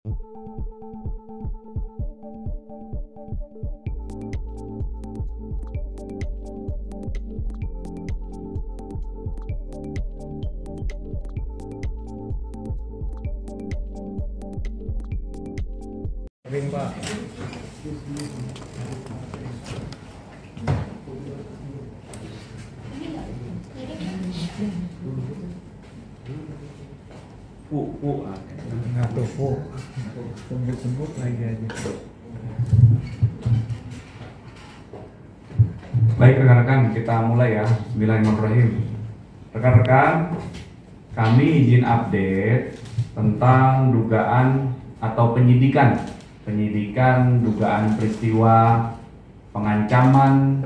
Ring Pak. Ngatuh sebut lagi aja. Baik rekan-rekan, kita mulai ya. Bismillahirrahmanirrahim. Rekan-rekan, kami izin update tentang dugaan atau penyidikan dugaan peristiwa pengancaman,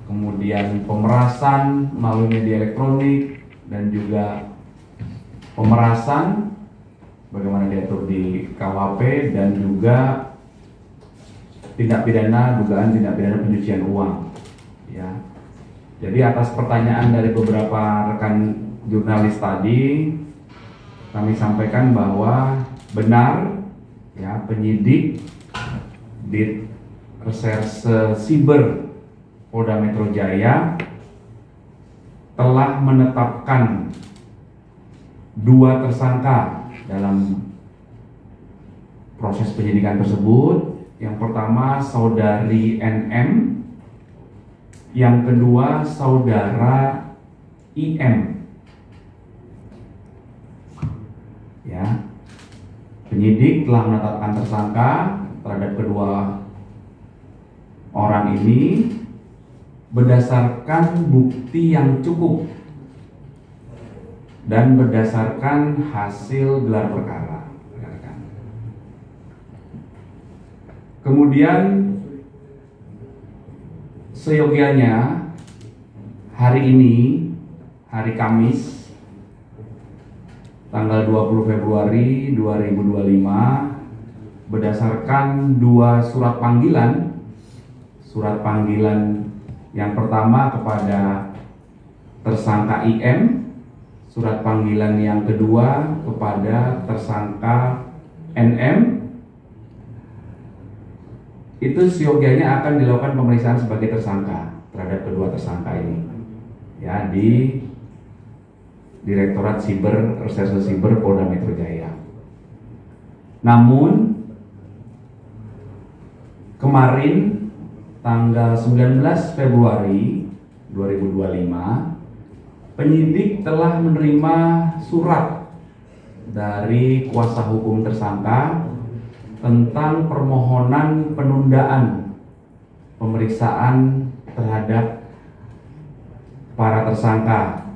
kemudian pemerasan melalui media elektronik, dan juga pemerasan bagaimana diatur di KUHP, dan juga dugaan tindak pidana pencucian uang ya. Jadi atas pertanyaan dari beberapa rekan jurnalis tadi, kami sampaikan bahwa benar ya, penyidik di Reserse Siber Polda Metro Jaya telah menetapkan 2 tersangka dalam proses penyidikan tersebut. Yang pertama saudari NM, yang kedua saudara IM. Ya. Penyidik telah menetapkan tersangka terhadap kedua orang ini berdasarkan bukti yang cukup dan berdasarkan hasil gelar perkara. Kemudian seyogianya hari ini, hari Kamis, tanggal 20 Februari 2025, berdasarkan 2 surat panggilan. Surat panggilan yang pertama kepada tersangka IM, surat panggilan yang kedua kepada tersangka NM. Itu seyogianya akan dilakukan pemeriksaan sebagai tersangka terhadap kedua tersangka ini ya, di Direktorat Reserse Siber Polda Metro Jaya. Namun kemarin tanggal 19 Februari 2025, penyidik telah menerima surat dari kuasa hukum tersangka tentang permohonan penundaan pemeriksaan terhadap para tersangka.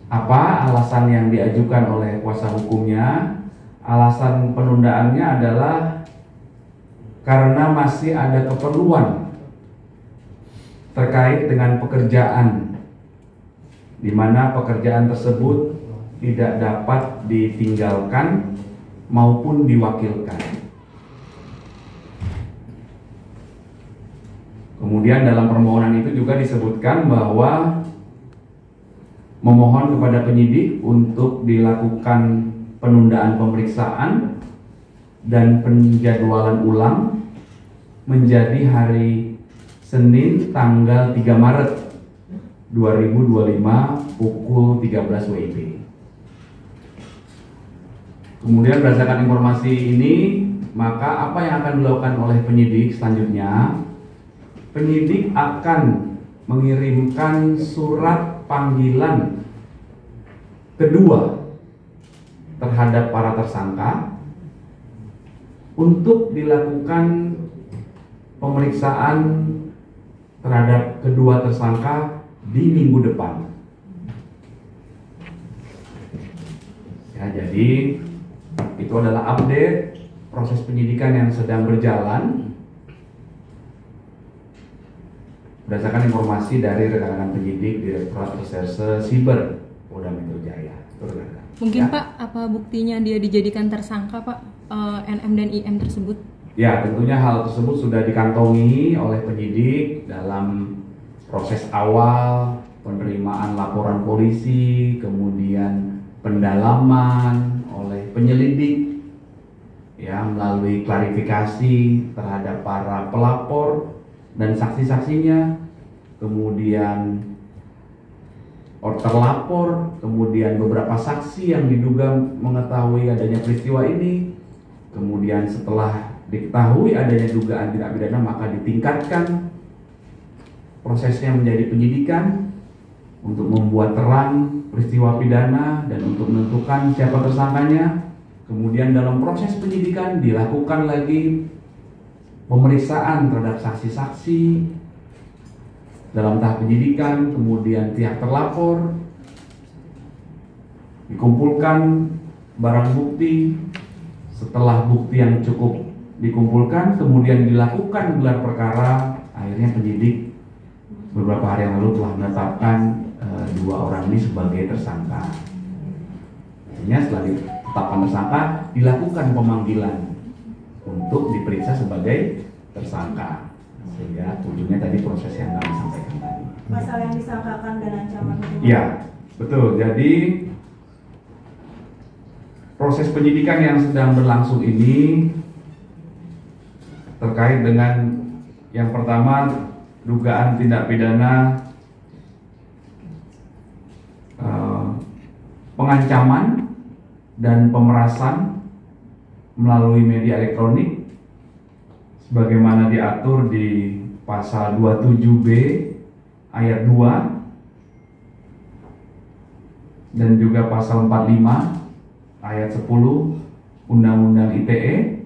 Apa alasan yang diajukan oleh kuasa hukumnya? Alasan penundaannya adalah karena masih ada keperluan terkait dengan pekerjaan, di mana pekerjaan tersebut tidak dapat ditinggalkan maupun diwakilkan. Kemudian dalam permohonan itu juga disebutkan bahwa memohon kepada penyidik untuk dilakukan penundaan pemeriksaan dan penjadwalan ulang menjadi hari Senin tanggal 3 Maret 2025 pukul 13 WIB. Kemudian berdasarkan informasi ini, maka apa yang akan dilakukan oleh penyidik selanjutnya? Penyidik akan mengirimkan surat panggilan kedua terhadap para tersangka untuk dilakukan pemeriksaan terhadap kedua tersangka di minggu depan. Ya, jadi itu adalah update proses penyidikan yang sedang berjalan berdasarkan informasi dari rekan-rekan penyidik Direktorat Reserse Siber Polda Metro Jaya. Mungkin ya. Pak, apa buktinya dia dijadikan tersangka Pak, NM dan IM tersebut? Ya, tentunya hal tersebut sudah dikantongi oleh penyidik dalam proses awal penerimaan laporan polisi, kemudian pendalaman oleh penyelidik ya melalui klarifikasi terhadap para pelapor dan saksi-saksinya, kemudian terlapor, kemudian beberapa saksi yang diduga mengetahui adanya peristiwa ini. Kemudian setelah diketahui adanya dugaan tindak pidana, maka ditingkatkan prosesnya menjadi penyidikan untuk membuat terang peristiwa pidana dan untuk menentukan siapa tersangkanya. Kemudian dalam proses penyidikan dilakukan lagi pemeriksaan terhadap saksi-saksi dalam tahap penyidikan, kemudian pihak terlapor, dikumpulkan barang bukti. Setelah bukti yang cukup dikumpulkan, kemudian dilakukan gelar perkara. Akhirnya penyidik beberapa hari yang lalu telah menetapkan dua orang ini sebagai tersangka. Akhirnya setelah ditetapkan tersangka, dilakukan pemanggilan untuk diperiksa sebagai tersangka. Sehingga ujungnya tadi proses yang kami sampaikan tadi. Pasal yang disangkakan dan ancaman hukuman. Iya, betul. Jadi proses penyidikan yang sedang berlangsung ini terkait dengan yang pertama, dugaan tindak pidana pengancaman dan pemerasan melalui media elektronik sebagaimana diatur di pasal 27B ayat 2 dan juga pasal 45 ayat 10 Undang-Undang ITE.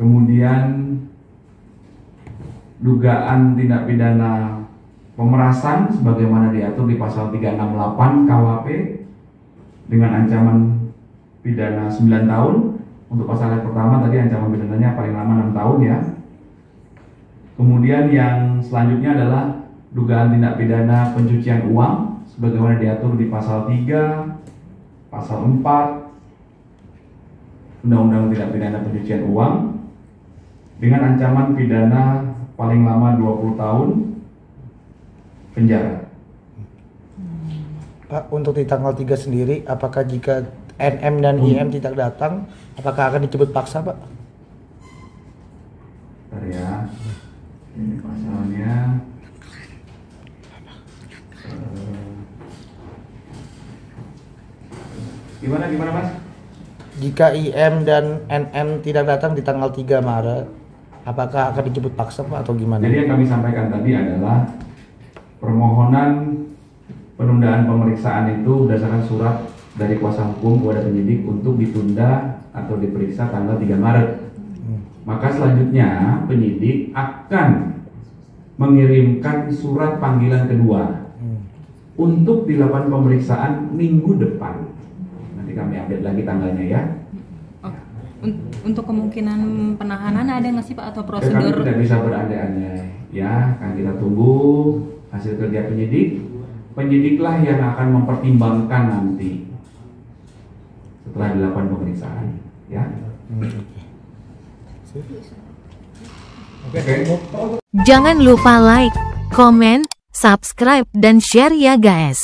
Kemudian dugaan tindak pidana pemerasan sebagaimana diatur di pasal 368 KUHP dengan ancaman pidana 9 tahun. Untuk pasal yang pertama tadi ancaman pidananya paling lama 6 tahun ya. Kemudian yang selanjutnya adalah dugaan tindak pidana pencucian uang sebagaimana diatur di pasal 3, pasal 4 Undang-Undang Tindak Pidana Pencucian Uang dengan ancaman pidana paling lama 20 tahun penjara. Pak, untuk di tanggal 3 sendiri, apakah jika NM dan IM tidak datang, apakah akan dijemput paksa, Pak? Bentar ya. Ini pasalnya gimana Mas? Jika IM dan NM tidak datang di tanggal 3 Maret, apakah akan dijemput paksa, Pak, atau gimana? Jadi yang kami sampaikan tadi adalah permohonan penundaan pemeriksaan itu berdasarkan surat dari kuasa hukum kepada penyidik untuk ditunda atau diperiksa tanggal 3 Maret. Maka selanjutnya penyidik akan mengirimkan surat panggilan kedua untuk dilakukan pemeriksaan minggu depan. Nanti kami update lagi tanggalnya ya. Untuk kemungkinan penahanan ada nggak sih Pak atau Kami prosedur? tidak bisa berandai-andai ya, kan kita tunggu hasil kerja penyidik. Penyidiklah yang akan mempertimbangkan nanti setelah dilakukan pemeriksaan ya. Jangan lupa like, komen, subscribe, dan share ya guys.